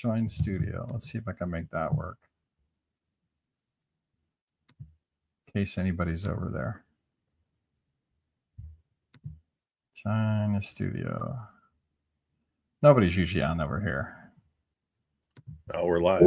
Join studio. Let's see if I can make that work. In case anybody's over there. Join the studio. Nobody's usually on over here. Oh, we're live.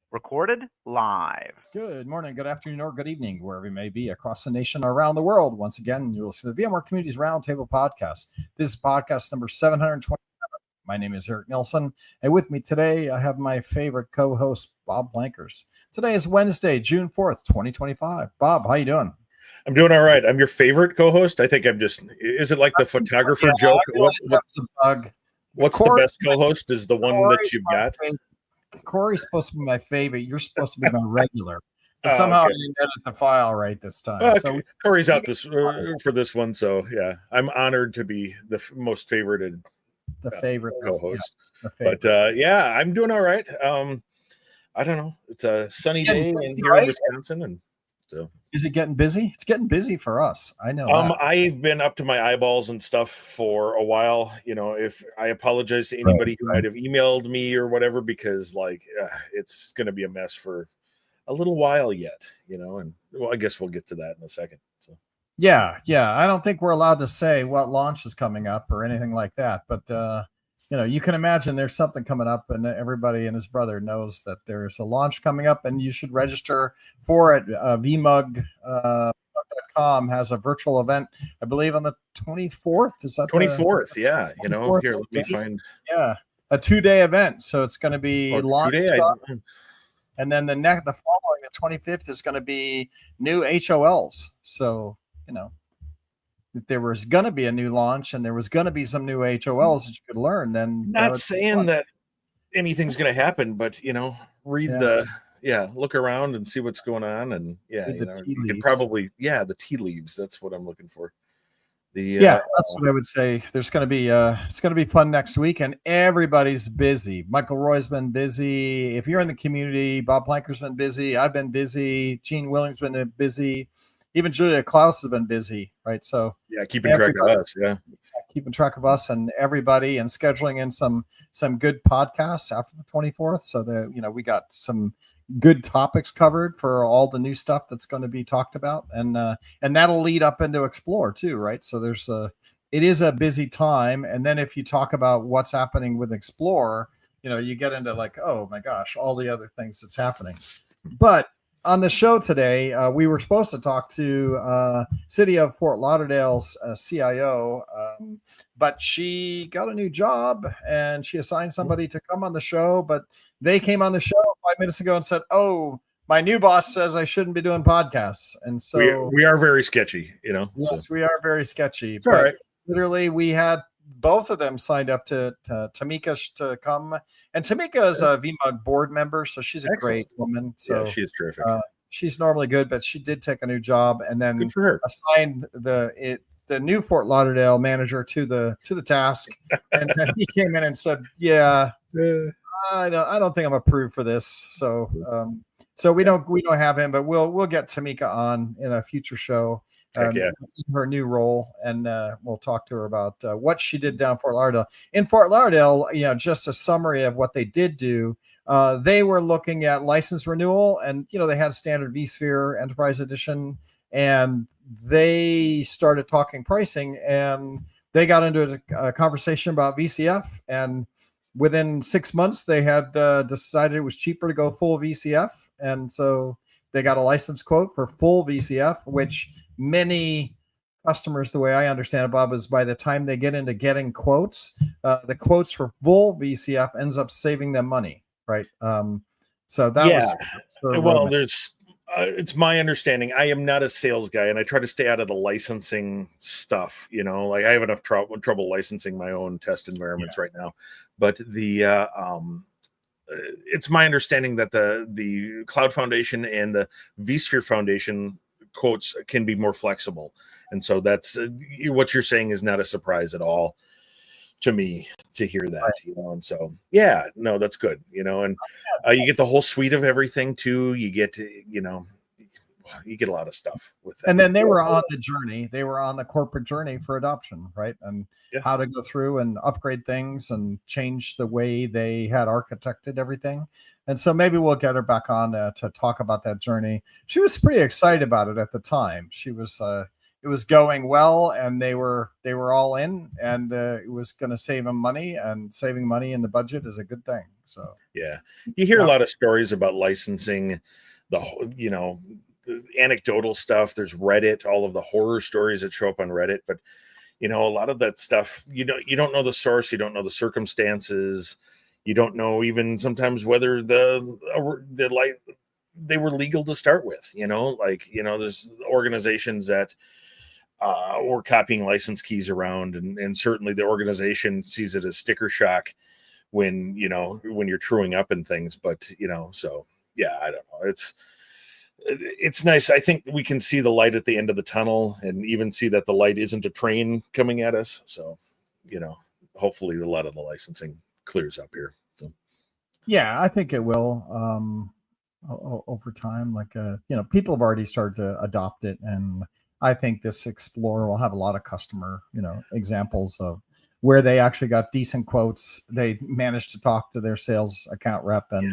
Recorded live. Good morning, good afternoon, or good evening, wherever you may be across the nation or around the world. Once again, you'll see the VMware Communities Roundtable podcast. This is podcast number 727. My name is Eric Nelson, and with me today, I have my favorite co-host, Bob Blankers. Today is Wednesday, June 4th, 2025. Bob, how you doing? I'm doing all right. I'm your favorite co-host. I think I'm just, is it like the photographer joke? What's the best co-host is the one that you've got? Corey's supposed to be my favorite. You're supposed to be my regular. But somehow I didn't edit the file right this time. Okay. So Corey's out this for this one. So yeah, I'm honored to be the most favorited co-host. Yeah, favorite. But yeah, I'm doing all right. I don't know. It's a sunny day here in Wisconsin, and so is it getting busy? It's getting busy for us. I know. I've been up to my eyeballs and stuff for a while. You know, if I apologize to anybody who might have emailed me or whatever, because like it's going to be a mess for a little while yet. You know, and well, I guess we'll get to that in a second. So yeah. I don't think we're allowed to say what launch is coming up or anything like that, but you know, you can imagine there's something coming up, and everybody and his brother knows that there's a launch coming up, and you should register for it. VMUG.com has a virtual event, I believe, on the 24th. Is that 24th? Yeah. You know, here, let me find. Yeah, a 2-day event. So it's going to be launch stuff. And then the following, the 25th, is going to be new HOLs. So, you know, if there was going to be a new launch and there was going to be some new HOLs that you could learn, then not saying that anything's going to happen, but you know, look around and see what's going on, and you can probably the tea leaves. That's what I'm looking for. That's what I would say. There's going to be it's going to be fun next week, and everybody's busy. Michael Roy's been busy. If you're in the community, Bob Planker's been busy. I've been busy. Gene Williams has been busy. Even Julia Klaus has been busy, right? So keeping track of us, keeping track of us and everybody, and scheduling in some good podcasts after the 24th. So that we got some good topics covered for all the new stuff that's going to be talked about, and that'll lead up into Explore too, right? So it is a busy time, and then if you talk about what's happening with Explore, you get into like, oh my gosh, all the other things that's happening, but. On the show today, we were supposed to talk to City of Fort Lauderdale's CIO, but she got a new job and she assigned somebody to come on the show. But they came on the show 5 minutes ago and said, "Oh, my new boss says I shouldn't be doing podcasts." And so we are very sketchy, Yes, we are very sketchy. It's all right. Literally, we had both of them signed up to Tamecka to come, and Tamecka is a VMUG board member, so she's a great woman. So she is terrific. She's normally good, but she did take a new job, and then good for her. Assigned the new Fort Lauderdale manager to the task, and then he came in and said, "Yeah, I don't think I'm approved for this." So we don't have him, but we'll get Tamecka on in a future show. Her new role, and we'll talk to her about what she did down in Fort Lauderdale. In Fort Lauderdale, just a summary of what they did do. They were looking at license renewal, and they had standard vSphere Enterprise Edition, and they started talking pricing, and they got into a conversation about VCF, and within 6 months they had decided it was cheaper to go full VCF, and so they got a license quote for full VCF, which many customers, the way I understand it, Bob, is by the time they get into getting quotes, the quotes for full VCF ends up saving them money, right? So that was there's it's my understanding. I am not a sales guy, and I try to stay out of the licensing stuff. Like I have enough trouble licensing my own test environments right now. But it's my understanding that the Cloud Foundation and the vSphere Foundation quotes can be more flexible, and so that's what you're saying is not a surprise at all to me to hear that, and so that's good, and you get the whole suite of everything too. You get of stuff with that. And then they were on the journey. They were on the corporate journey for adoption, right? And how to go through and upgrade things and change the way they had architected everything. And so maybe we'll get her back on to talk about that journey. She was pretty excited about it at the time. She was, it was going well, and they were all in, and it was going to save them money, and saving money in the budget is a good thing. So yeah, you hear a lot of stories about licensing, the anecdotal stuff. There's Reddit, all of the horror stories that show up on Reddit, but a lot of that stuff, you don't know the source, you don't know the circumstances, you don't know even sometimes whether they were legal to start with. There's organizations that were copying license keys around, and certainly the organization sees it as sticker shock when you're truing up and things. But so yeah, I don't know. It's nice. I think we can see the light at the end of the tunnel, and even see that the light isn't a train coming at us. So, hopefully a lot of the licensing clears up here. So. Yeah, I think it will over time. Like, people have already started to adopt it, and I think this Explorer will have a lot of customer, examples of where they actually got decent quotes. They managed to talk to their sales account rep, and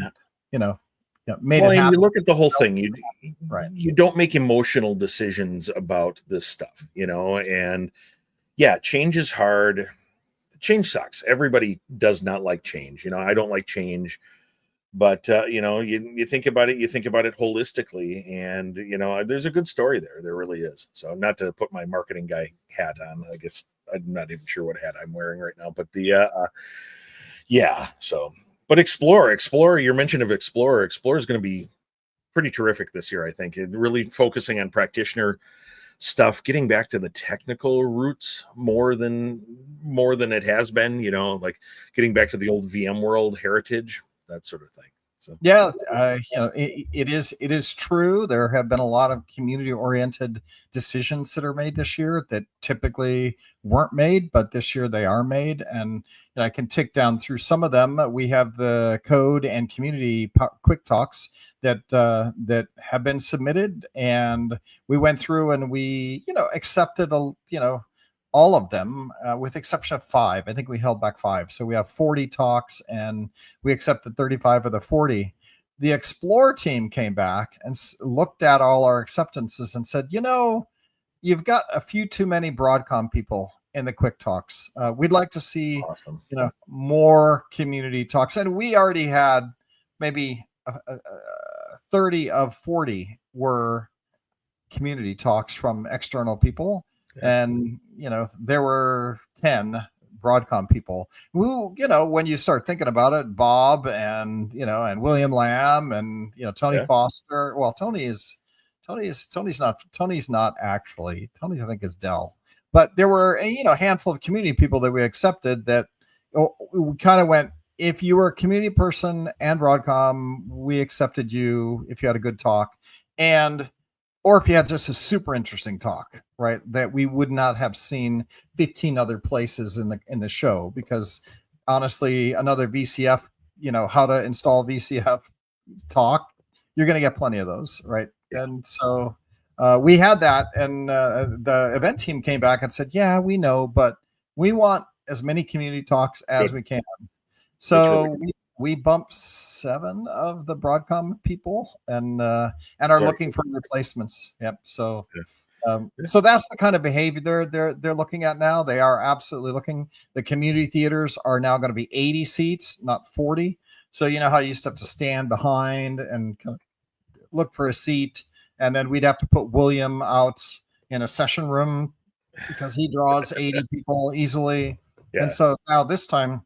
made it happen. You look at the whole thing. You don't make emotional decisions about this stuff, and change is hard. Change sucks. Everybody does not like change. I don't like change, but you think about it. You think about it holistically, and there's a good story there. There really is. So, not to put my marketing guy hat on, I guess I'm not even sure what hat I'm wearing right now, but So. But Explorer, your mention of Explorer is going to be pretty terrific this year, I think. And really focusing on practitioner stuff, getting back to the technical roots more than it has been, like getting back to the old VMworld heritage, that sort of thing. So yeah, it is true. There have been a lot of community-oriented decisions that are made this year that typically weren't made, but this year they are made. And I can tick down through some of them. We have the code and community quick talks that have been submitted, and we went through and we accepted all of them, with exception of 5. I think we held back 5. So we have 40 talks, and we accepted 35 of the 40. The Explore team came back and looked at all our acceptances and said, you've got a few too many Broadcom people in the quick talks. We'd like to see, awesome. More community talks. And we already had maybe 30 of 40 were community talks from external people. And there were 10 Broadcom people who, when you start thinking about it, Bob and and William Lamb and Tony Foster. Well, Tony's not actually. Tony, I think, is Dell. But there were a handful of community people that we accepted that we kind of went, if you were a community person and Broadcom, we accepted you if you had a good talk, or if you had just a super interesting talk, right, that we would not have seen 15 other places in the show. Because honestly, another VCF, how to install VCF talk, you're going to get plenty of those, right? And so we had that, and the event team came back and said, yeah, we know, but we want as many community talks as we can. So really we bumped 7 of the Broadcom people, and are looking for replacements. Yep. So, so that's the kind of behavior they're looking at now. They are absolutely looking. The community theaters are now going to be 80 seats, not 40. So how you used to have to stand behind and kind of look for a seat, and then we'd have to put William out in a session room because he draws 80 people easily. And so now this time,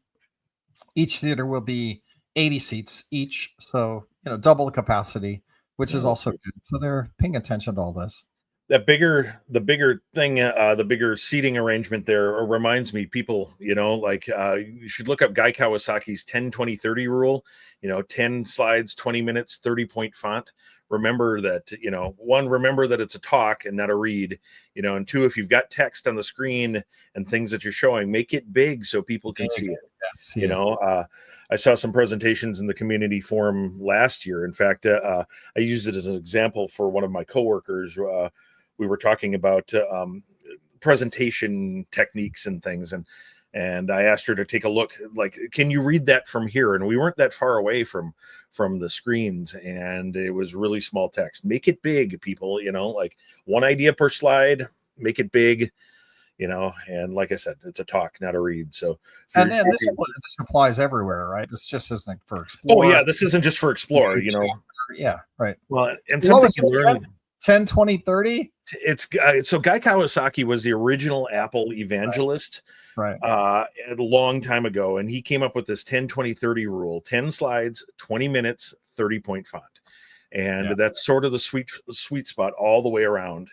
each theater will be 80 seats each, so double the capacity, which is also good. So they're paying attention to all this. The bigger thing, the bigger seating arrangement there reminds me, people, you should look up Guy Kawasaki's 10-20-30 rule. 10 slides, 20 minutes, 30-point font. remember that, one, remember that it's a talk and not a read, and two, if you've got text on the screen and things that you're showing, make it big so people can see it. I saw some presentations in the community forum last year. In fact, I used it as an example for one of my coworkers. We were talking about presentation techniques and things, and I asked her to take a look, like, can you read that from here? And we weren't that far away from the screens, and it was really small text. Make it big, people, like one idea per slide, make it big, and like I said, it's a talk, not a read. So, and then this applies everywhere, right? This just isn't for Explore. Oh yeah, this isn't just for Explore, Yeah, right. Well, and something you learn 10, 20, 30. It's so Guy Kawasaki was the original Apple evangelist, right? A long time ago, and he came up with this 10, 20, 30 rule: 10 slides, 20 minutes, 30-point font. And that's sort of the sweet spot all the way around.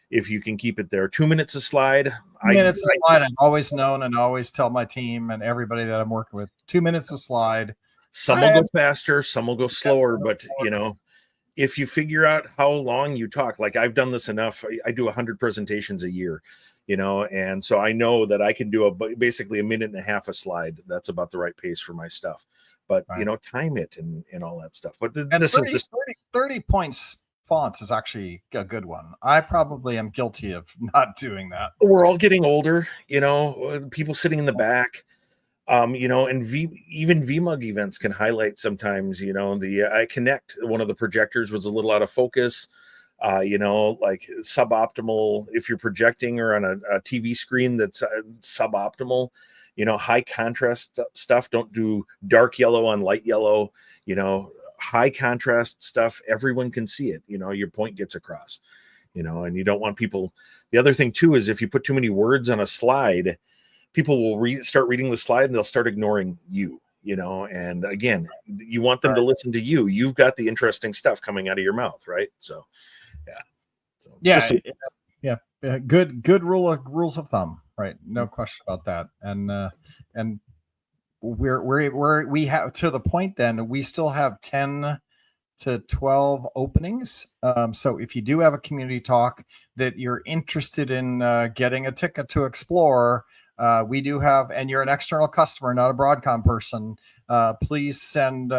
If you can keep it there, 2 minutes a slide. Minutes a slide. I've always known and always tell my team and everybody that I'm working with, 2 minutes a slide. Some will go faster, some will go slower, but if you figure out how long you talk, like I've done this enough, I do 100 presentations a year, and so I know that I can do basically a minute and a half a slide. That's about the right pace for my stuff. But time it and all that stuff. But this 30, is just 30 points fonts is actually a good one. I probably am guilty of not doing that. We're all getting older, people sitting in the back, and even VMUG events can highlight sometimes, the I Connect, one of the projectors was a little out of focus, like suboptimal if you're projecting or on a TV screen that's suboptimal. High contrast stuff. Don't do dark yellow on light yellow. High contrast stuff. Everyone can see it. Your point gets across. And you don't want people. The other thing too is if you put too many words on a slide, people will start reading the slide and they'll start ignoring you. And again, you want them to listen to you. You've got the interesting stuff coming out of your mouth, right? So, Good rules of thumb. Right, no question about that, and we have to the point. Then we still have 10 to 12 openings. So if you do have a community talk that you're interested in getting a ticket to Explore, we do have, and you're an external customer, not a Broadcom person. Please send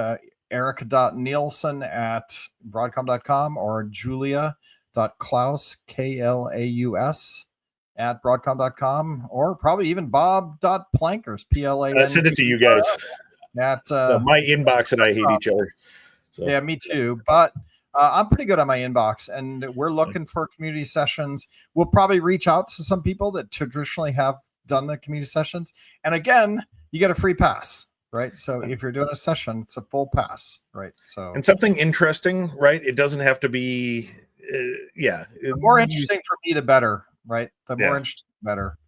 erica.nielsen@broadcom.com or julia.klaus, Klaus, at broadcom.com, or probably even bob.plankers, PLAN. I send it to you guys at my inbox, and I hate each other. So. Yeah, me too. But I'm pretty good on my inbox, and we're looking for community sessions. We'll probably reach out to some people that traditionally have done the community sessions. And again, you get a free pass, right? So if you're doing a session, it's a full pass, right? So and something interesting, right? It doesn't have to be, The more interesting for me, the better. Right. The more interesting, the better,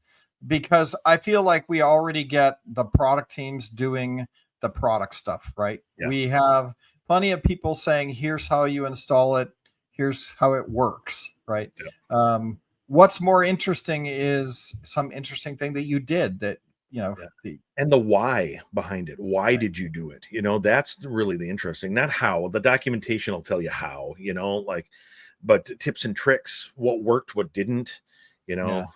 because I feel like we already get the product teams doing the product stuff. Right. Yeah. We have plenty of people saying, here's how you install it. Here's how it works. Right. Yeah. What's more interesting is some interesting thing that you did that, and the why behind it. Why did you do it? That's really the interesting, not how. The documentation will tell you how, but tips and tricks, what worked, what didn't. And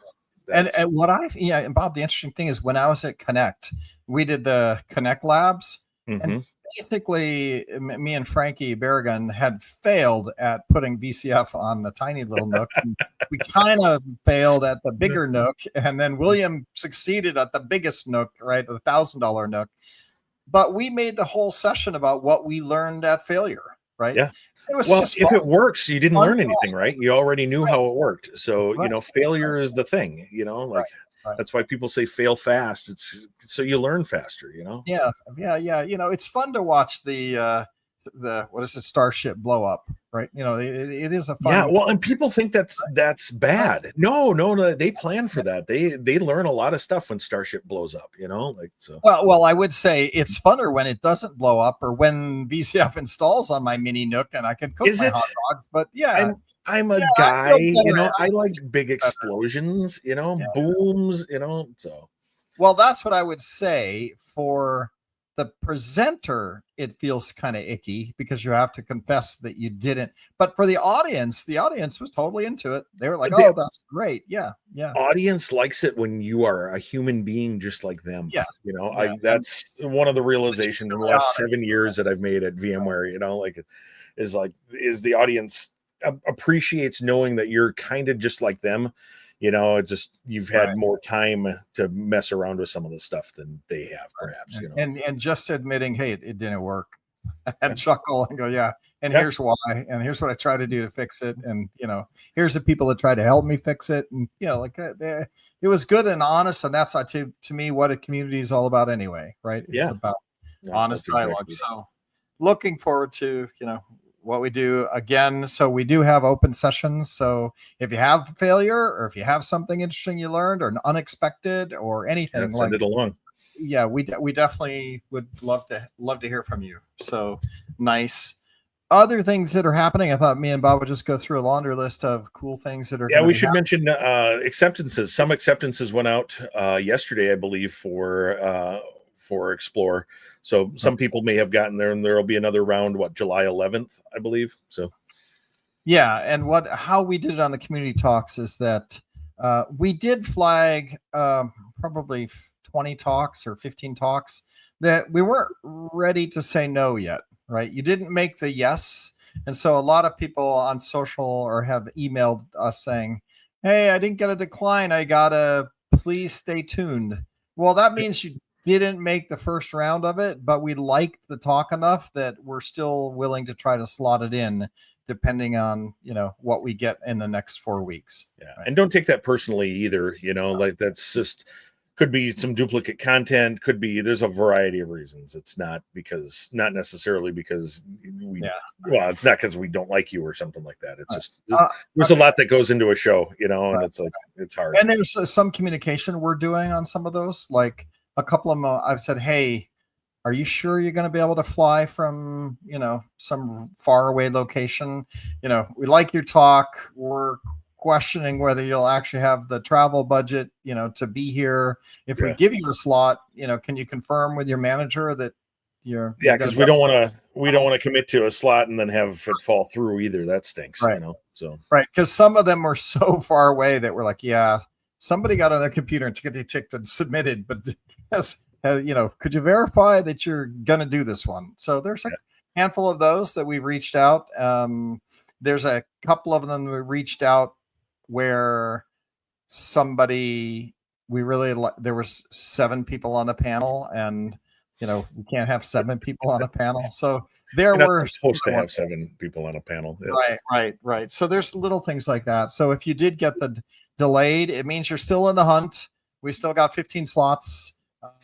and Bob, the interesting thing is when I was at Connect, we did the Connect labs, and basically me and Frankie Berrigan had failed at putting VCF on the tiny little Nook. And we kind of failed at the bigger Nook, and then William succeeded at the biggest Nook, right, the $1,000 Nook. But we made the whole session about what we learned at failure, right? Yeah. If it works, you didn't learn anything, right? You already knew how it worked. So, failure is the thing, that's why people say fail fast. It's so you learn faster, Yeah. It's fun to watch the what is it, Starship blow up, right? It is a fun. Yeah. Well, and people think that's bad. No, they plan for that. They learn a lot of stuff when Starship blows up, so. Well, I would say it's funner when it doesn't blow up, or when VCF installs on my mini Nook and I can cook my hot dogs. But I'm a guy, I like big explosions, booms, so. Well, that's what I would say for the presenter, it feels kind of icky because you have to confess that you didn't. But for the audience was totally into it. They were like, "Oh, that's great. Yeah, yeah." Audience likes it when you are a human being just like them. Yeah. That's one of the realizations in the last 7 years that I've made at VMware, is the audience appreciates knowing that you're kind of just like them. It's just you've had more time to mess around with some of the stuff than they have, perhaps. And just admitting, hey, it didn't work, and chuckle and go, yeah, and here's why, and here's what I try to do to fix it, and here's the people that try to help me fix it, and it was good and honest, and that's to me what a community is all about anyway, right? It's about honest dialogue. So looking forward to what we do again. So we do have open sessions. So if you have failure, or if you have something interesting you learned, or an unexpected, or anything, send it along. Yeah, we definitely would love to hear from you. So nice. Other things that are happening, I thought me and Bob would just go through a laundry list of cool things that are. Yeah, we should mention acceptances. Some acceptances went out yesterday, I believe, for Explore. So some people may have gotten there, and there will be another round, July 11th, I believe. So, yeah. And how we did it on the community talks is that we did flag probably 20 talks or 15 talks that we weren't ready to say no yet, right? You didn't make the yes. And so a lot of people on social or have emailed us saying, hey, I didn't get a decline. I got a please stay tuned. Well, that means you didn't make the first round of it, but we liked the talk enough that we're still willing to try to slot it in depending on, what we get in the next 4 weeks. Yeah. Right? And don't take that personally either. Like that's just could be some duplicate content, could be, there's a variety of reasons. It's not necessarily because it's not because we don't like you or something like that. It's just, there's a lot that goes into a show, and it's like, it's hard. And there's some communication we're doing on some of those, like, a couple of them, I've said, hey, are you sure you're going to be able to fly from, some far away location? We like your talk. We're questioning whether you'll actually have the travel budget, to be here. If we give you a slot, can you confirm with your manager that you're because we don't want to commit to a slot and then have it fall through either. That stinks, so. Right. Because some of them were so far away that we're like, yeah, somebody got on their computer and ticked and submitted, but could you verify that you're going to do this one? So there's a handful of those that we've reached out. There's a couple of them we reached out where somebody there was 7 people on the panel, and we can't have 7 people on a panel. So we're supposed to have 7 people on a panel. Right. So there's little things like that. So if you did get the delayed, it means you're still in the hunt. We still got 15 slots.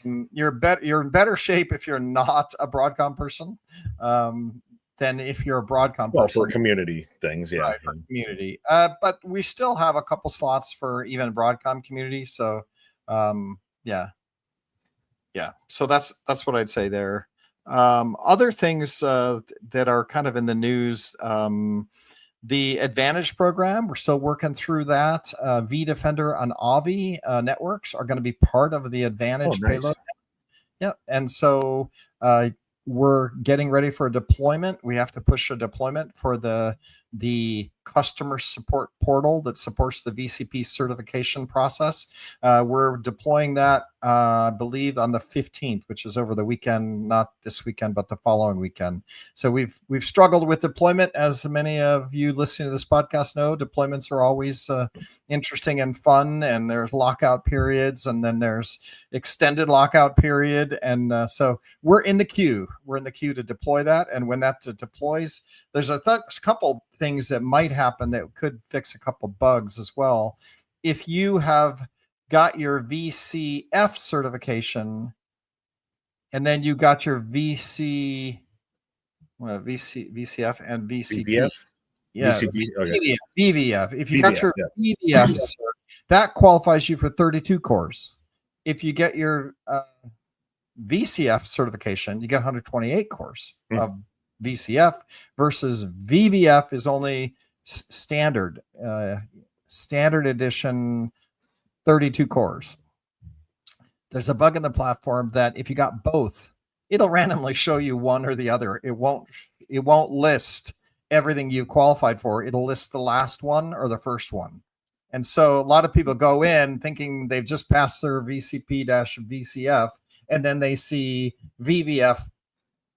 You're in better shape if you're not a Broadcom person than if you're a Broadcom person. For community things, yeah. Right, for community. But we still have a couple slots for even Broadcom community. So, yeah. So that's what I'd say there. Other things that are kind of in the news. The Advantage program, we're still working through that. vDefender and Avi networks are going to be part of the Advantage payload. Yeah, and so we're getting ready for a deployment. We have to push a deployment for the customer support portal that supports the VCP certification process. We're deploying that, I believe, on the 15th, which is over the weekend, not this weekend, but the following weekend. So we've struggled with deployment, as many of you listening to this podcast know. Deployments are always interesting and fun, and there's lockout periods, and then there's extended lockout period, and so we're in the queue. We're in the queue to deploy that, and when that deploys, there's a couple things that might happen that could fix a couple bugs as well. If you have got your VCF certification and then you got your VCF and VCP. VBF? Yeah, VCP? Okay. VBF. If you got your VBF cert, that qualifies you for 32 cores. If you get your VCF certification, you get 128 cores of VCF versus VBF is only standard edition 32 cores. There's a bug in the platform that if you got both, it'll randomly show you one or the other. It won't list everything you qualified for. It'll list the last one or the first one. And so a lot of people go in thinking they've just passed their VCP-VCF, and then they see VVF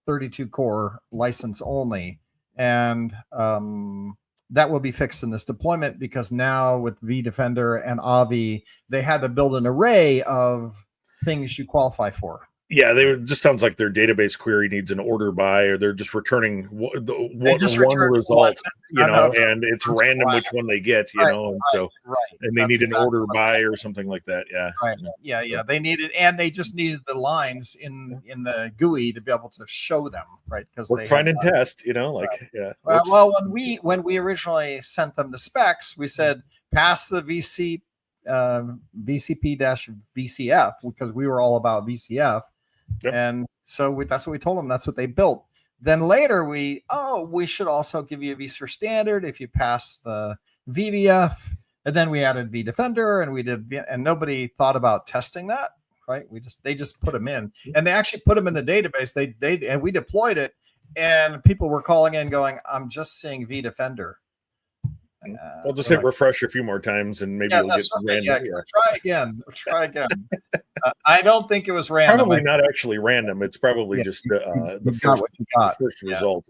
32 core license only. And that will be fixed in this deployment, because now with vDefender and Avi, they had to build an array of things you qualify for. Yeah, just sounds like their database query needs an order by, or they're just returning one result, and it's random which one they get, and and they need an order by or something like that. Yeah, right. Yeah. They needed, and they just needed the lines in the GUI to be able to show them, right? Because they find and test, Well, when we originally sent them the specs, we said pass the VCP-VCF, because we were all about VCF. Yep. And so that's what we told them. That's what they built. Then later we should also give you a vSphere standard if you pass the VVF. And then we added vDefender, and nobody thought about testing that, right? They just put them in, and they actually put them in the database. And we deployed it, and people were calling in going, "I'm just seeing vDefender." I'll just hit refresh a few more times, and maybe you'll get random. Try again. I don't think it was random. Probably not actually random. It's probably just the first result.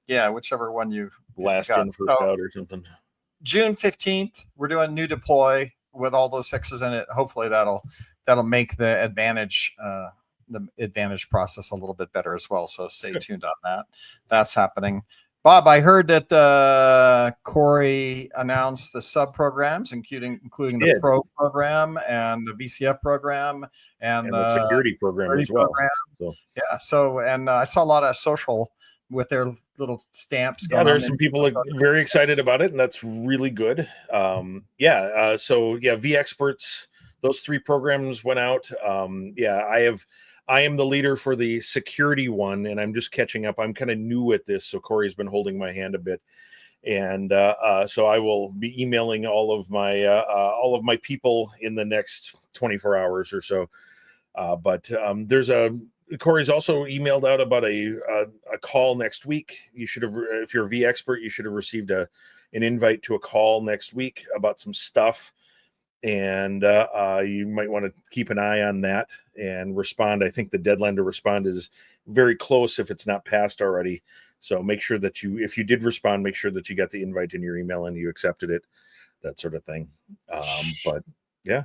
Yeah, whichever one you last in, first out, or something. June 15th, we're doing new deploy with all those fixes in it. Hopefully that'll make the advantage process a little bit better as well. So stay tuned on that. That's happening. Bob, I heard that Corey announced the sub programs, including the Pro program and the VCF program and the security program as well. So I saw a lot of social with their little stamps. There's some people very excited about it, and that's really good. vExperts, those 3 programs went out. I am the leader for the security one, and I'm just catching up. I'm kind of new at this, so Corey's been holding my hand a bit, and so I will be emailing all of my people in the next 24 hours or so. Corey's also emailed out about a call next week. You should have, if you're a vExpert, you should have received an invite to a call next week about some stuff. And you might want to keep an eye on that and respond. I think the deadline to respond is very close if it's not passed already. So make sure that if you did respond, make sure that you got the invite in your email and you accepted it, that sort of thing. But yeah.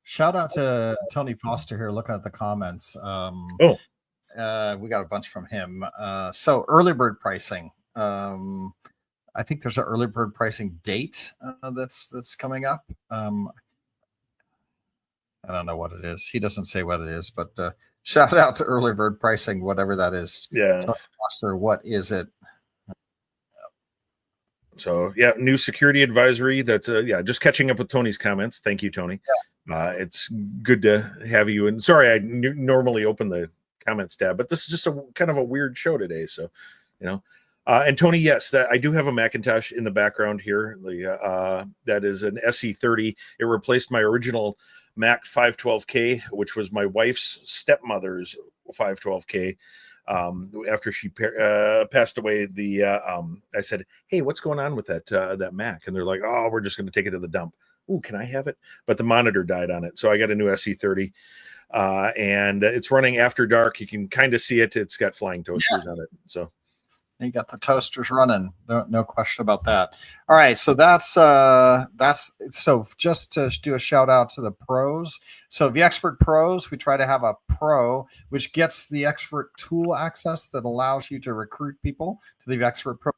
Shout out to Tony Foster here. Looking at the comments. We got a bunch from him. So early bird pricing. I think there's an early bird pricing date that's coming up. I don't know what it is. He doesn't say what it is, but shout out to early bird pricing, whatever that is. Yeah. Foster, what is it? So new security advisory. That's just catching up with Tony's comments. Thank you, Tony. It's good to have you. And sorry, I normally open the comments tab, but this is just a kind of a weird show today. So, and Tony, yes, that I do have a Macintosh in the background here. That is an SE30. It replaced my original Mac 512K, which was my wife's stepmother's 512K. After she passed away, I said, "Hey, what's going on with that Mac?" And they're like, "Oh, we're just going to take it to the dump." "Ooh, can I have it?" But the monitor died on it, so I got a new SE30, and it's running after dark. You can kind of see it. It's got flying toasters on it, so. You got the toasters running. No question about that. All right. So that's so just to do a shout out to the pros. So vExpert Pros, we try to have a pro, which gets the expert tool access that allows you to recruit people to the vExpert program.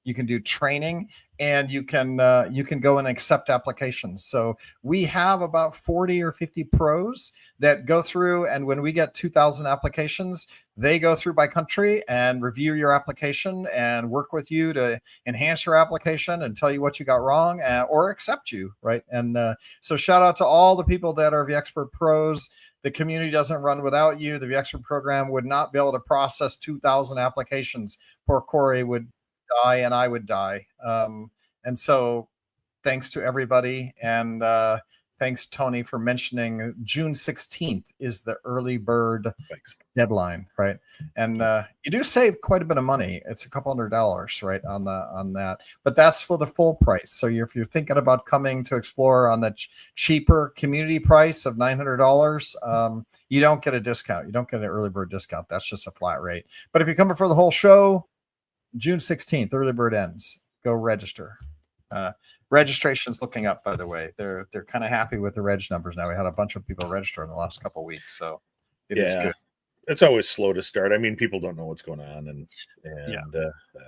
You can do training, and you can go and accept applications. So we have about 40 or 50 pros that go through, and when we get 2,000 applications, they go through by country and review your application and work with you to enhance your application and tell you what you got wrong or accept you, right? And so shout out to all the people that are vExpert pros. The community doesn't run without you. The vExpert program would not be able to process 2,000 applications. Poor Corey would die and I would die. And so thanks to everybody, and thanks, Tony, for mentioning June 16th is the early bird deadline, right? And you do save quite a bit of money. It's a couple $100, right, on that. But that's for the full price. So if you're thinking about coming to Explore on the cheaper community price of $900, you don't get a discount. You don't get an early bird discount. That's just a flat rate. But if you're coming for the whole show, June 16th, early bird ends. Go register. Registration's looking up, by the way. They're kind of happy with the reg numbers now. We had a bunch of people register in the last couple of weeks, so it is good. It's always slow to start. I mean, people don't know what's going on,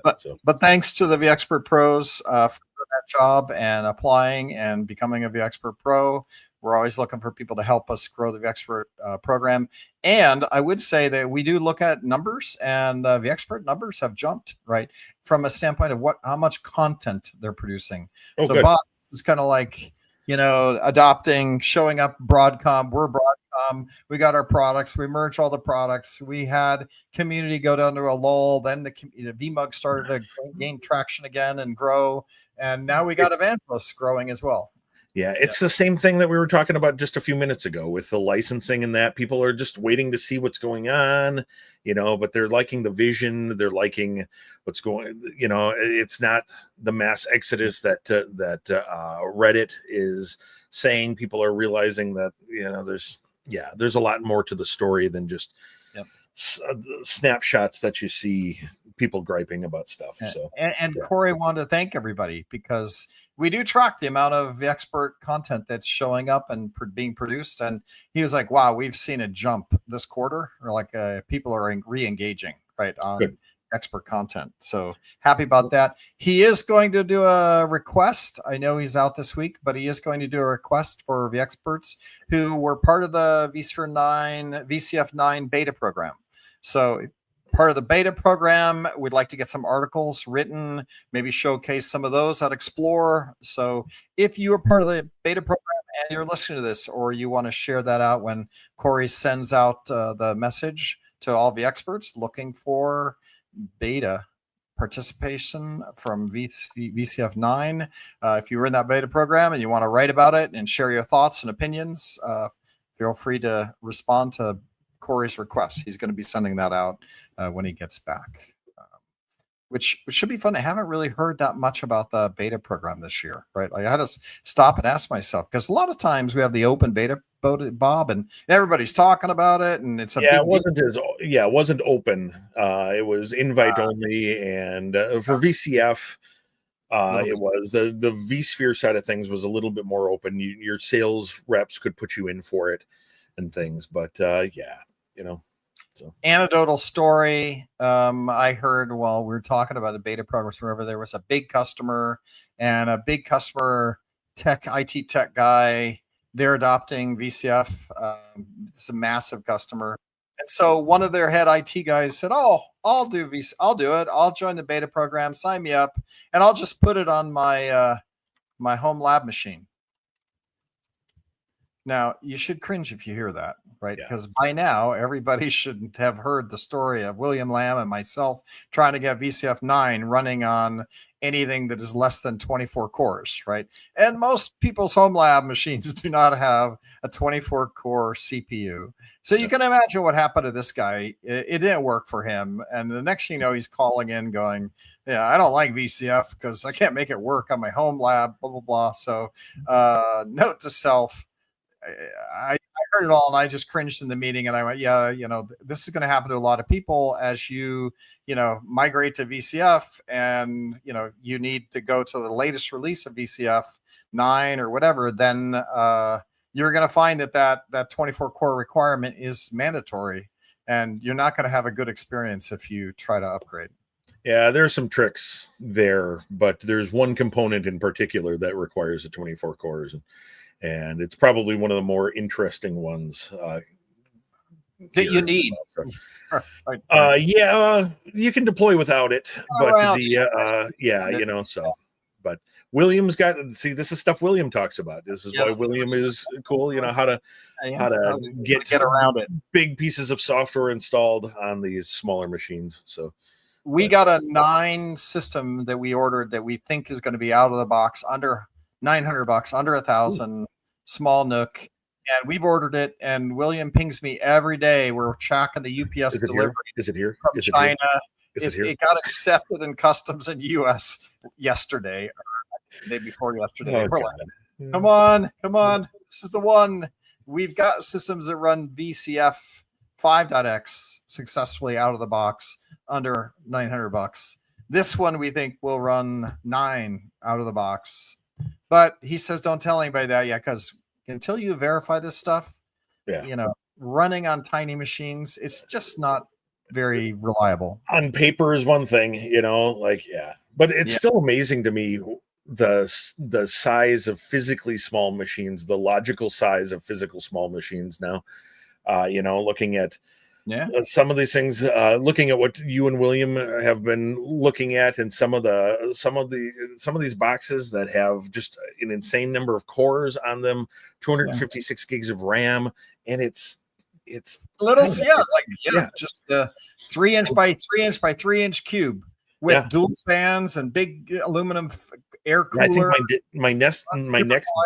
but thanks to the vExpert pros for that job and applying and becoming a vExpert pro. We're always looking for people to help us grow the vExpert program. And I would say that we do look at numbers, and the vExpert numbers have jumped, right, from a standpoint of how much content they're producing. So good. Bob is kind of like, adopting, showing up Broadcom. We're Broadcom. We got our products. We merged all the products. We had community go down to a lull. Then the VMUG started to gain traction again and grow. And now we got evangelists growing as well. Yeah, it's the same thing that we were talking about just a few minutes ago with the licensing and that. People are just waiting to see what's going on, but they're liking the vision. They're liking what's going, it's not the mass exodus that Reddit is saying. People are realizing that, there's a lot more to the story than just snapshots that you see people griping about stuff. So Corey wanted to thank everybody because we do track the amount of expert content that's showing up and being produced. And he was like, wow, we've seen a jump this quarter, or like people are re-engaging on expert content. So happy about that. He is going to do a request. I know he's out this week, but he is going to do a request for the experts who were part of the VCF 9 beta program. So part of the beta program, we'd like to get some articles written, maybe showcase some of those at Explore. So if you are part of the beta program and you're listening to this, or you want to share that out when Corey sends out the message to all the experts looking for beta participation from VCF 9, if you were in that beta program and you want to write about it and share your thoughts and opinions, feel free to respond to Corey's request. He's going to be sending that out when he gets back, which should be fun. I haven't really heard that much about the beta program this year, right? Like I had to stop and ask myself, because a lot of times we have the open beta, Bob, and everybody's talking about it, and it's it wasn't open. It was invite only, and for VCF, it was the vSphere side of things was a little bit more open. Your sales reps could put you in for it and things, but So anecdotal story. I heard while we were talking about the beta programs, wherever there was a big customer and a big customer IT tech guy, they're adopting VCF. It's a massive customer. And so one of their head IT guys said, "Oh, I'll do it. I'll join the beta program, sign me up, and I'll just put it on my my home lab machine." Now, you should cringe if you hear that, right? Because by now, everybody should have heard the story of William Lamb and myself trying to get VCF 9 running on anything that is less than 24 cores, right? And most people's home lab machines do not have a 24-core CPU. So you can imagine what happened to this guy. It didn't work for him. And the next thing you know, he's calling in going, "Yeah, I don't like VCF because I can't make it work on my home lab, blah, blah, blah." So note to self, I heard it all and I just cringed in the meeting, and I went, this is going to happen to a lot of people as you migrate to VCF, and you need to go to the latest release of VCF 9 or whatever. Then you're going to find that 24 core requirement is mandatory, and you're not going to have a good experience if you try to upgrade. Yeah, there's some tricks there, but there's one component in particular that requires the 24 cores, and it's probably one of the more interesting ones that you need. You can deploy without it, but but William's got, see, this is stuff William talks about. This is why William is cool, how to get around it. Big pieces of software installed on these smaller machines. So we got a 9 system that we ordered that we think is going to be out of the box under $900, under $1,000. small NUC, and we've ordered it. And William pings me every day. We're tracking the UPS Is it delivery here? Is it here? from Is it China. Here? Is it here? It got accepted in customs in US yesterday, or the day before yesterday. Oh, We're God. like, come on, this is the one. We've got systems that run VCF 5.x successfully out of the box under $900. This one we think will run 9 out of the box, but he says don't tell anybody that yet, because until you verify this stuff, running on tiny machines, it's just not very reliable. On paper is one thing, but it's still amazing to me the size of physically small machines, the logical size of physical small machines now. Looking at some of these things, looking at what you and William have been looking at, and some of these boxes that have just an insane number of cores on them, 256 gigs of RAM, and it's little, just a 3-inch by 3-inch by 3-inch cube with dual fans and big aluminum air cooler. I think my next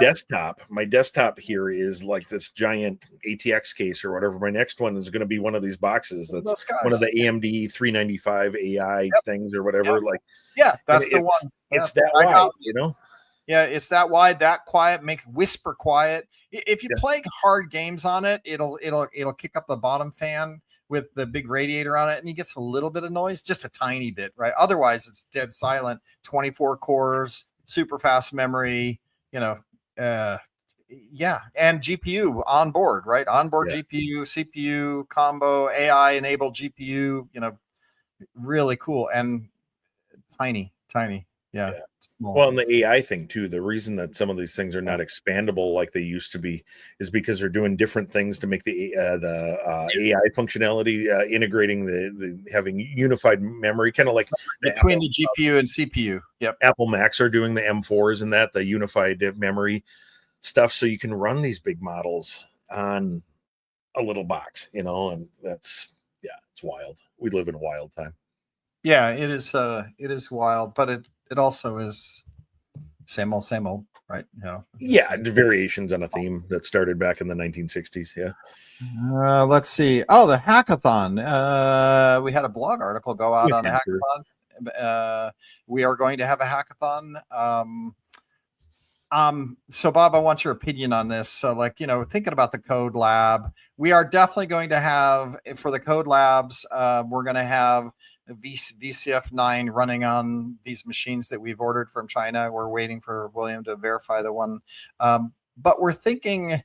desktop here is like this giant ATX case or whatever. My next one is going to be one of these boxes that's one of the AMD 395 AI things or whatever. That's the one. It's that wide, Yeah, it's that wide, that quiet, make whisper quiet. If you play hard games on it, it'll kick up the bottom fan with the big radiator on it, and he gets a little bit of noise, just a tiny bit, right? Otherwise, it's dead silent. 24 cores, super fast memory, and GPU on board, right? Onboard GPU, CPU combo, AI enabled GPU, really cool and tiny. Yeah. Well, and the AI thing too, the reason that some of these things are not expandable like they used to be is because they're doing different things to make the AI functionality, integrating the having unified memory, kind of like between the GPU and CPU. Yep. Apple Macs are doing the M4s and the unified memory stuff, so you can run these big models on a little box, and that's it's wild. We live in a wild time. Yeah, it is wild, but it also is same old, right? Variations on a theme that started back in the 1960s. Let's see. The hackathon. We had a blog article go out on the hackathon. We are going to have a hackathon. So Bob, I want your opinion on this. So thinking about the code lab, we are definitely going to have, for the code labs, we're going to have VCF 9 running on these machines that we've ordered from China. We're waiting for William to verify the one. But we're thinking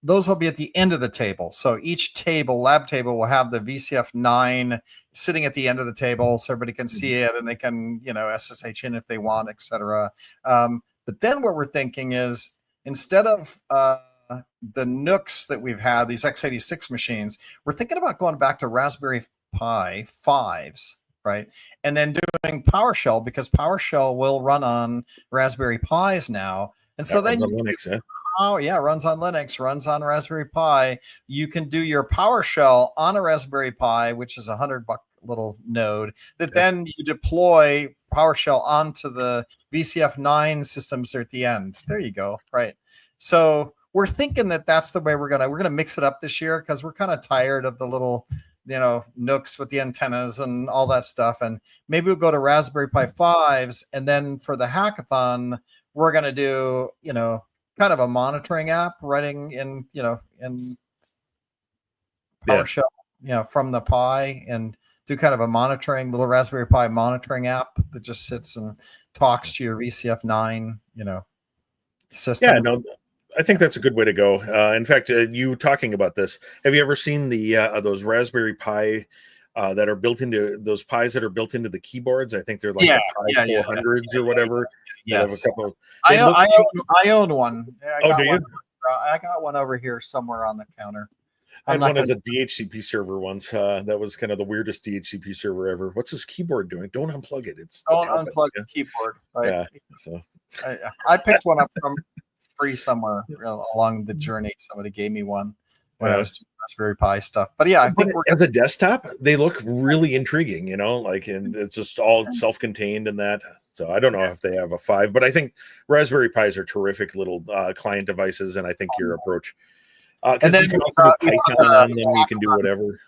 those will be at the end of the table. So each lab table will have the VCF 9 sitting at the end of the table so everybody can see it and they can, SSH in if they want, etc. But then what we're thinking is, instead of the NUCs that we've had, these x86 machines, we're thinking about going back to Raspberry Pi 5s, right? And then doing PowerShell, because PowerShell will run on Raspberry Pis now. And so then Linux, runs on Linux, runs on Raspberry Pi. You can do your PowerShell on a Raspberry Pi, which is $100 little node that then you deploy PowerShell onto the VCF 9 systems at the end. There you go. Right. So we're thinking that that's the way we're gonna mix it up this year, because we're kind of tired of the little NUCs with the antennas and all that stuff, and maybe we'll go to Raspberry Pi 5s, and then for the hackathon we're gonna do kind of a monitoring app running in in PowerShell from the Pi, and do kind of a little Raspberry Pi monitoring app that just sits and talks to your VCF 9 system. I think that's a good way to go. In fact, you talking about this, have you ever seen those Raspberry Pi that are built into those Pis that are built into the keyboards? I think they're like the Pi 400s or whatever. Yes. I own one. I got one over here somewhere on the counter. I had one as a DHCP server once. That was kind of the weirdest DHCP server ever. What's this keyboard doing? Don't unplug it. Don't unplug the keyboard. Right? Yeah. So I picked one up from free somewhere along the journey. Somebody gave me one when I was doing Raspberry Pi stuff. But yeah, I think we're as a desktop, they look really intriguing, you know, like, and it's just all self-contained in that. So I don't know if they have a 5, but I think Raspberry Pis are terrific little client devices, and I think your approach. And then you can also do Python on them. You can do whatever.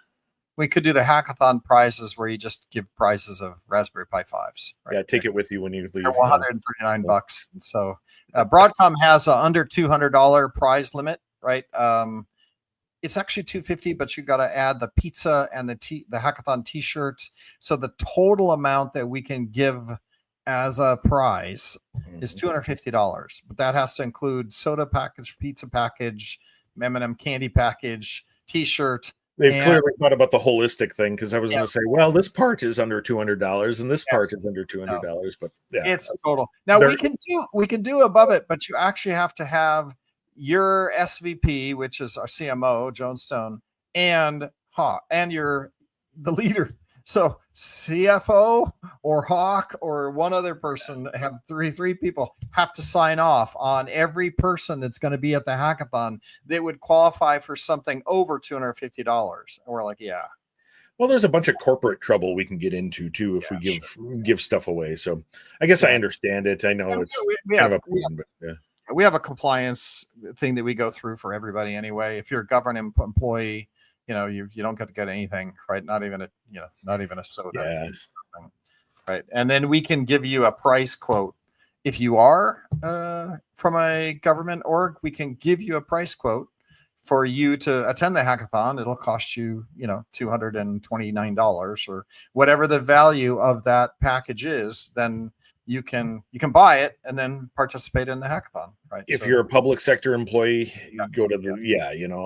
We could do the hackathon prizes where you just give prizes of Raspberry Pi 5s. Right? Yeah, take it with you when you leave. They're $139. And so Broadcom has a under $200 prize limit, right? It's actually $250, but you got to add the pizza and the hackathon T-shirts. So the total amount that we can give as a prize is $250, but that has to include soda package, pizza package, M&M candy package, T-shirt. They've clearly thought about the holistic thing, because I was going to say, well, this part is under $200 and this part is under $200, but yeah, it's total. Now we can do above it, but you actually have to have your SVP, which is our CMO, Jonestown, and the leader. So CFO or Hawk or one other person, have three people have to sign off on every person that's going to be at the hackathon that would qualify for something over $250. And we're like, yeah. Well, there's a bunch of corporate trouble we can get into too if we give stuff away. So I guess I understand it. I know it's kind of a pain, but yeah. We have a compliance thing that we go through for everybody anyway. If you're a government employee, you know, you don't get to get anything, right? Not even a soda, right? And then we can give you a price quote. If you are from a government org, we can give you a price quote for you to attend the hackathon. It'll cost you, $229 or whatever the value of that package is. Then you can buy it and then participate in the hackathon, right? If you're a public sector employee, you go to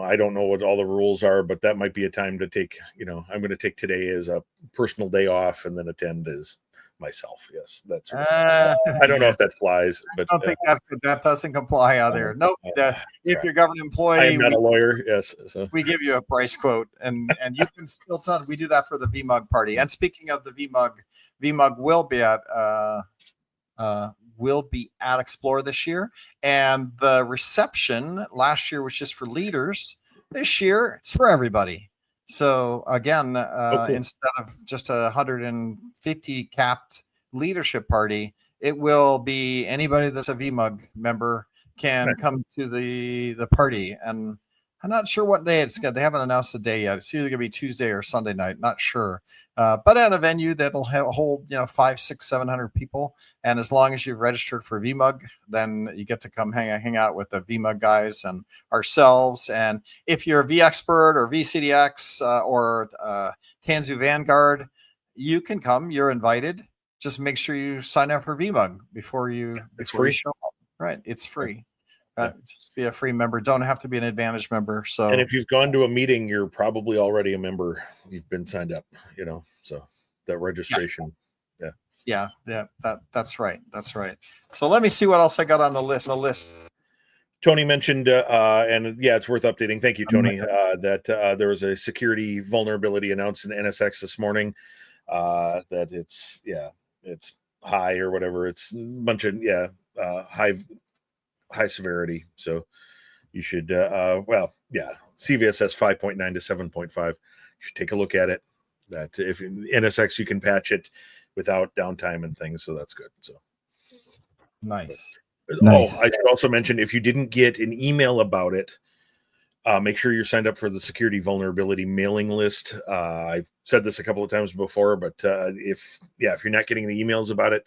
I don't know what all the rules are, but that might be a time to take, I'm going to take today as a personal day off and then attend as myself. Yes, that's I don't know if that flies, but I don't think that doesn't comply out there. Nope. If you're a government employee, I'm not a lawyer. Yes, so we give you a price quote, and you can still tell. We do that for the VMUG party. And speaking of the VMUG will be at Explore this year, and the reception last year was just for leaders. This year it's for everybody. So again, instead of just 150 capped leadership party, it will be anybody that's a VMUG member can come to the party. And I'm not sure what day it's going. They haven't announced the day yet. It's either going to be Tuesday or Sunday night. Not sure. But at a venue that'll hold 500, 600, 700 people, and as long as you've registered for VMUG, then you get to come hang out with the VMUG guys and ourselves. And if you're a VExpert or VCDX or Tanzu Vanguard, you can come. You're invited. Just make sure you sign up for VMUG before you show up. Right? It's free. Just be a free member. Don't have to be an Advantage member. So, and if you've gone to a meeting, you're probably already a member. You've been signed up, so that registration. Yeah. That's right. So let me see what else I got on the list. Tony mentioned, and it's worth updating. Thank you, Tony, that there was a security vulnerability announced in NSX this morning, that it's high or whatever. It's a bunch of, high severity. So you should, CVSS 5.9 to 7.5. You should take a look at it. That if in NSX you can patch it without downtime and things. So that's good. So nice. I should also mention, if you didn't get an email about it, make sure you're signed up for the security vulnerability mailing list. I've said this a couple of times before, but if you're not getting the emails about it,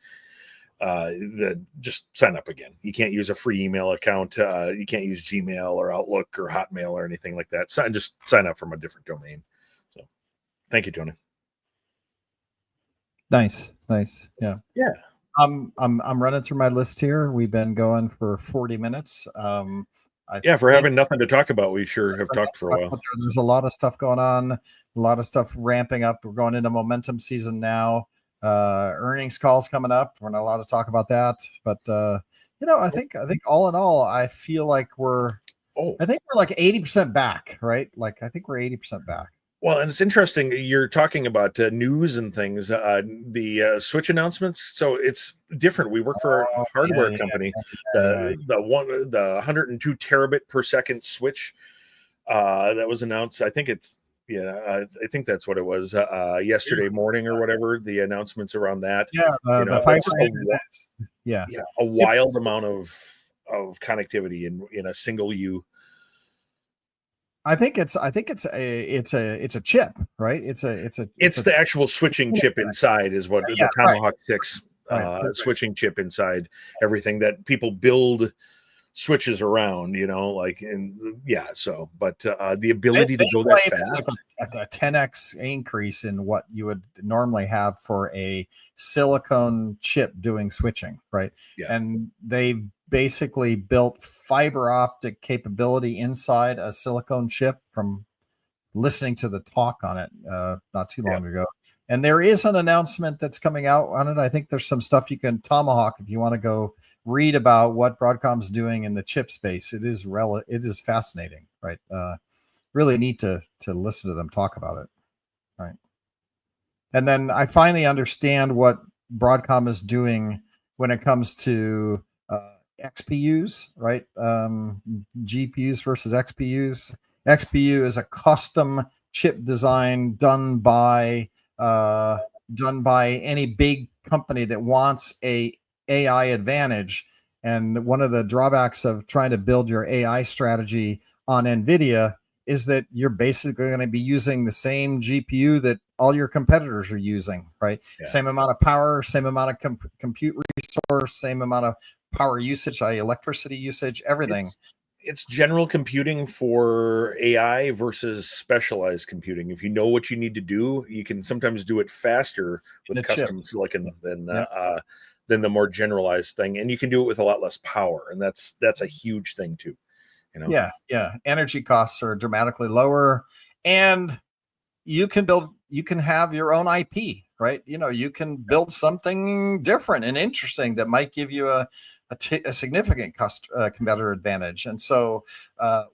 just sign up again. You can't use a free email account. You can't use Gmail or Outlook or Hotmail or anything like that. Just sign up from a different domain. So thank you, Tony. Nice. Yeah. I'm running through my list here. We've been going for 40 minutes. For having nothing to talk about, we sure have talked for a while. There's a lot of stuff going on, a lot of stuff ramping up. We're going into momentum season now. Earnings calls coming up. We're not allowed to talk about that, but I think all in all, I feel like we're like 80% back, right? Like I think we're 80% back. Well, and it's interesting. You're talking about news and things, the switch announcements. So it's different. We work for a hardware company. The 102 terabit per second switch that was announced. I think it's I think that's what it was yesterday morning or whatever. The announcements around that. Yeah, the It's just yeah, a wild amount of connectivity in a single U. I think it's a chip, right? It's the actual switching chip inside is what the Tomahawk 6 switching chip inside everything that people build switches around, but the ability to go that fast, like a 10x increase in what you would normally have for a silicone chip doing switching, right? And they basically built fiber optic capability inside a silicone chip from listening to the talk on it not too long ago. And there is an announcement that's coming out on it. I think there's some stuff you can Tomahawk if you want to go read about what Broadcom's doing in the chip space. It is fascinating, right? Really neat to listen to them talk about it, right? And then I finally understand what Broadcom is doing when it comes to XPUs, right? GPUs versus XPUs. XPU is a custom chip design done by any big company that wants a AI advantage. And one of the drawbacks of trying to build your AI strategy on NVIDIA is that you're basically going to be using the same GPU that all your competitors are using, right? Same amount of power, same amount of compute resource, same amount of power usage, electricity usage, everything. It's general computing for AI versus specialized computing. If you know what you need to do, you can sometimes do it faster with custom silicon than the more generalized thing, and you can do it with a lot less power, and that's a huge thing too. Energy costs are dramatically lower, and you can have your own IP, right? You can build something different and interesting that might give you a significant competitor advantage. And so I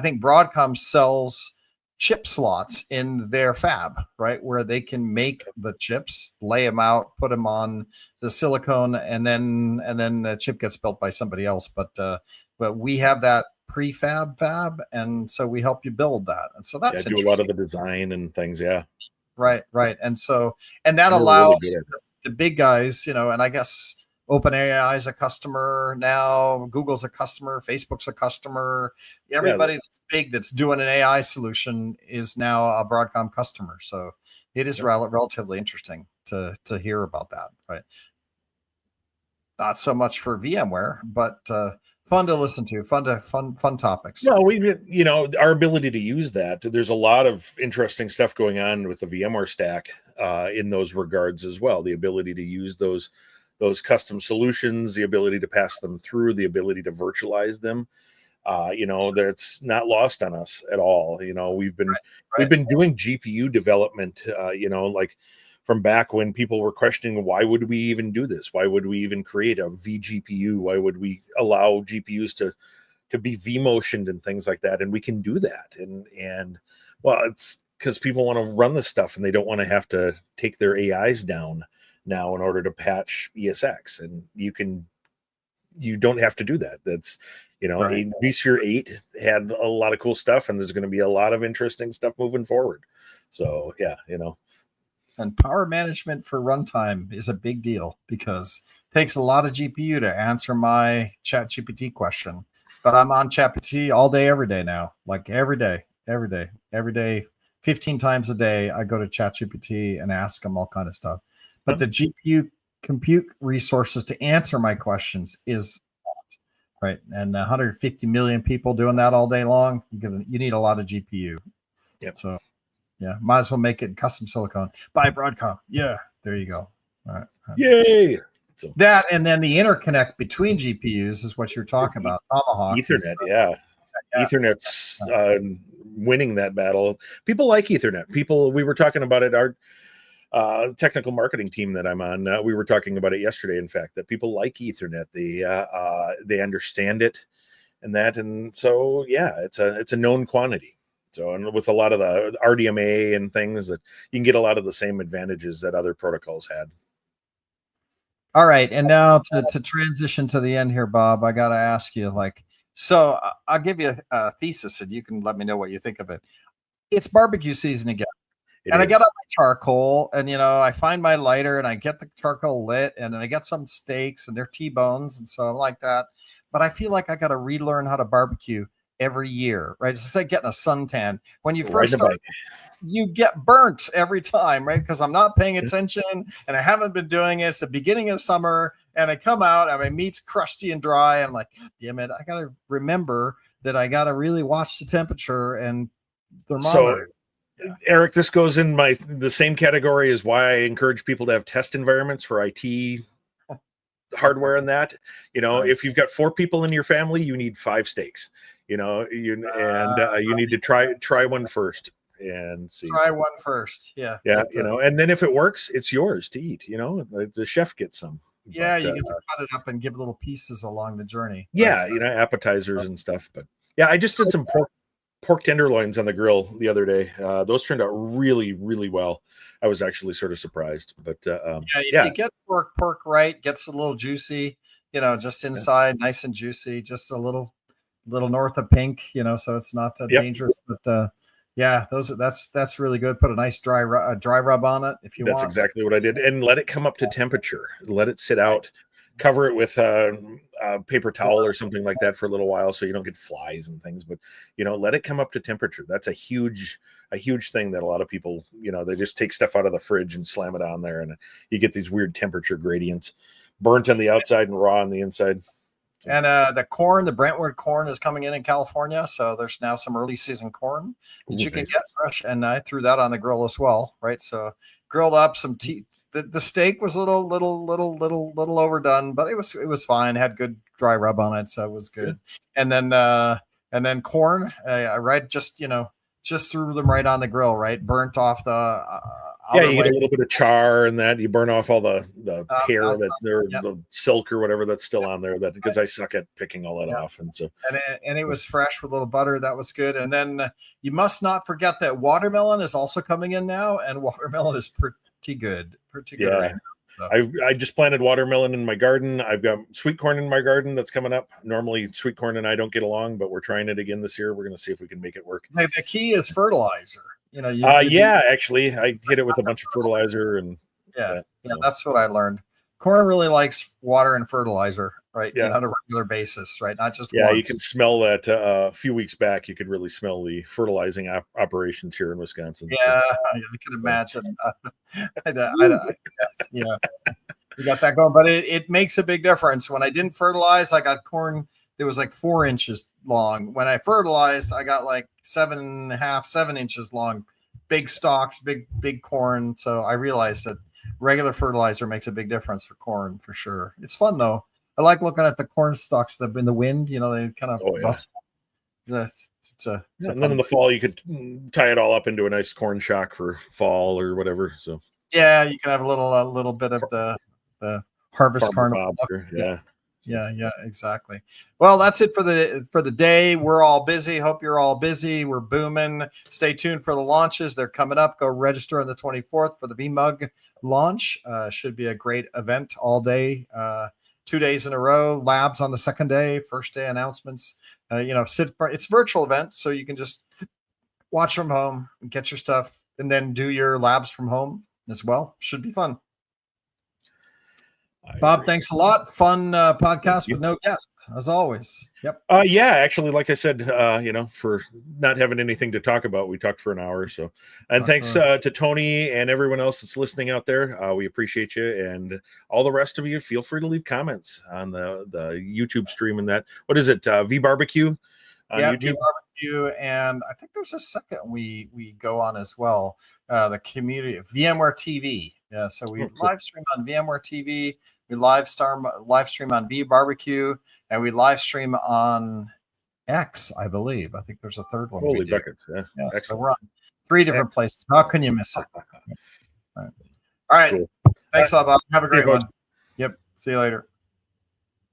think Broadcom sells chip slots in their fab, right, where they can make the chips, lay them out, put them on the silicone, and then the chip gets built by somebody else. But we have that prefab fab, and so we help you build that. And so that's do a lot of the design and things. Right. And so that allows the big guys, and I guess OpenAI is a customer now. Google's a customer. Facebook's a customer. Everybody that's big that's doing an AI solution is now a Broadcom customer. So it is relatively interesting to hear about that. Right. Not so much for VMware, but fun to listen to. Fun topics. Well, our ability to use that. There's a lot of interesting stuff going on with the VMware stack in those regards as well. The ability to use those custom solutions, the ability to pass them through, the ability to virtualize them, that's not lost on us at all. We've been doing GPU development, like from back when people were questioning, why would we even do this? Why would we even create a vGPU? Why would we allow GPUs to be vMotioned and things like that? And we can do that. And well, it's because people want to run this stuff and they don't want to have to take their AIs down now in order to patch ESX, and you don't have to do that. That's vSphere 8 had a lot of cool stuff, and there's going to be a lot of interesting stuff moving forward. So and power management for runtime is a big deal because it takes a lot of GPU to answer my ChatGPT question. But I'm on ChatGPT all day, every day now, like every day, 15 times a day. I go to ChatGPT and ask them all kind of stuff. But the GPU compute resources to answer my questions is right. And 150 million people doing that all day long, you need a lot of GPU. Yep. So might as well make it custom silicone by Broadcom. Yeah, there you go. All right. Yay. So that, and then the interconnect between GPUs is what you're talking about. Tomahawk. Ethernet, Ethernet's winning that battle. People like Ethernet. We were talking about it. Our technical marketing team that I'm on, we were talking about it yesterday. In fact, that people like Ethernet. They understand it, and so it's a known quantity. So, and with a lot of the RDMA and things, that you can get a lot of the same advantages that other protocols had. All right, and now to transition to the end here, Bob, I got to ask you, like, So I'll give you a thesis, and you can let me know what you think of it. It's barbecue season again. And I get out my charcoal, and I find my lighter, and I get the charcoal lit, and then I get some steaks, and they're T-bones, and so I like that. But I feel like I got to relearn how to barbecue every year, right? It's like getting a suntan. When you first start, you get burnt every time, right? Because I'm not paying attention, and I haven't been doing it. It's the beginning of summer, and I come out, and my meat's crusty and dry. I'm like, God damn it! I got to remember that I got to really watch the temperature and thermometer. So, Eric, this goes in the same category as why I encourage people to have test environments for IT hardware and that. Right. If you've got 4 people in your family, you need 5 steaks. You need to try one first and see. Try one first, yeah. And then if it works, it's yours to eat. The chef gets some. Yeah, you get to cut it up and give little pieces along the journey. Yeah, appetizers and stuff. But yeah, I just did some pork tenderloins on the grill the other day. Those turned out really, really well. I was actually sort of surprised, but if you get pork right, gets a little juicy, just inside, nice and juicy, just a little north of pink, so it's not dangerous. But that's really good. Put a nice dry rub on it if you want. That's exactly what I did, and let it come up to temperature. Let it sit out. Cover it with a paper towel or something like that for a little while, so you don't get flies and things. But let it come up to temperature. That's a huge thing that a lot of people, they just take stuff out of the fridge and slam it on there, and you get these weird temperature gradients, burnt on the outside and raw on the inside. And the Brentwood corn is coming in California, so there's now some early season corn that you can get fresh. And I threw that on the grill as well, right? So grilled up some tea. The steak was a little overdone, but it was fine. Had good dry rub on it, so it was good. And then corn, I just threw them right on the grill, right? Burnt off the you get a little bit of char and that you burn off all the hair the silk or whatever that's still on there. That because I suck at picking all that off, and so and it was fresh with a little butter. That was good. And then you must not forget that watermelon is also coming in now, and watermelon is pretty good. Right now, so. I just planted watermelon in my garden. I've got sweet corn in my garden that's coming up. Normally sweet corn and I don't get along, but we're trying it again this year. We're going to see if we can make it work. The key is fertilizer. Actually I hit it with a bunch of fertilizer and that's what I learned. Corn really likes water and fertilizer, right? On a regular basis, right? Not just once. You can smell that. A few weeks back, you could really smell the fertilizing operations here in Wisconsin. I can imagine. We got that going, but it makes a big difference. When I didn't fertilize, I got corn. It was like 4 inches long. When I fertilized, I got like 7.5, 7 inches long, big stalks, big corn. So I realized that regular fertilizer makes a big difference for corn for sure. It's fun though. I like looking at the corn stalks that in the wind, they kind of rustle. And then in the fall, you could tie it all up into a nice corn shock for fall or whatever. So you can have a little bit of the harvest carnival. Yeah, exactly. Well, that's it for the day. We're all busy. Hope you're all busy. We're booming. Stay tuned for the launches. They're coming up. Go register on the 24th for the VMUG launch. Should be a great event all day. 2 days in a row. Labs on the second day. First day announcements. It's virtual events, so you can just watch from home, get your stuff, and then do your labs from home as well. Should be fun. Bob, thanks a lot. Fun podcast with no guest, as always. Yep. Actually, like I said, for not having anything to talk about, we talked for an hour. So, and thanks to Tony and everyone else that's listening out there. We appreciate you, and all the rest of you. Feel free to leave comments on the YouTube stream and that. What is it? V Barbecue on YouTube. V Barbecue, and I think there's a second we go on as well. The community of VMware TV. Yeah, so we live stream on VMware TV, we live stream on V Barbecue, and we live stream on X, I believe. I think there's a third one. Holy buckets! Yeah, so we're on 3 different places. How can you miss it? All right. Thanks a lot, Bob. Have a great one. Yep. See you later.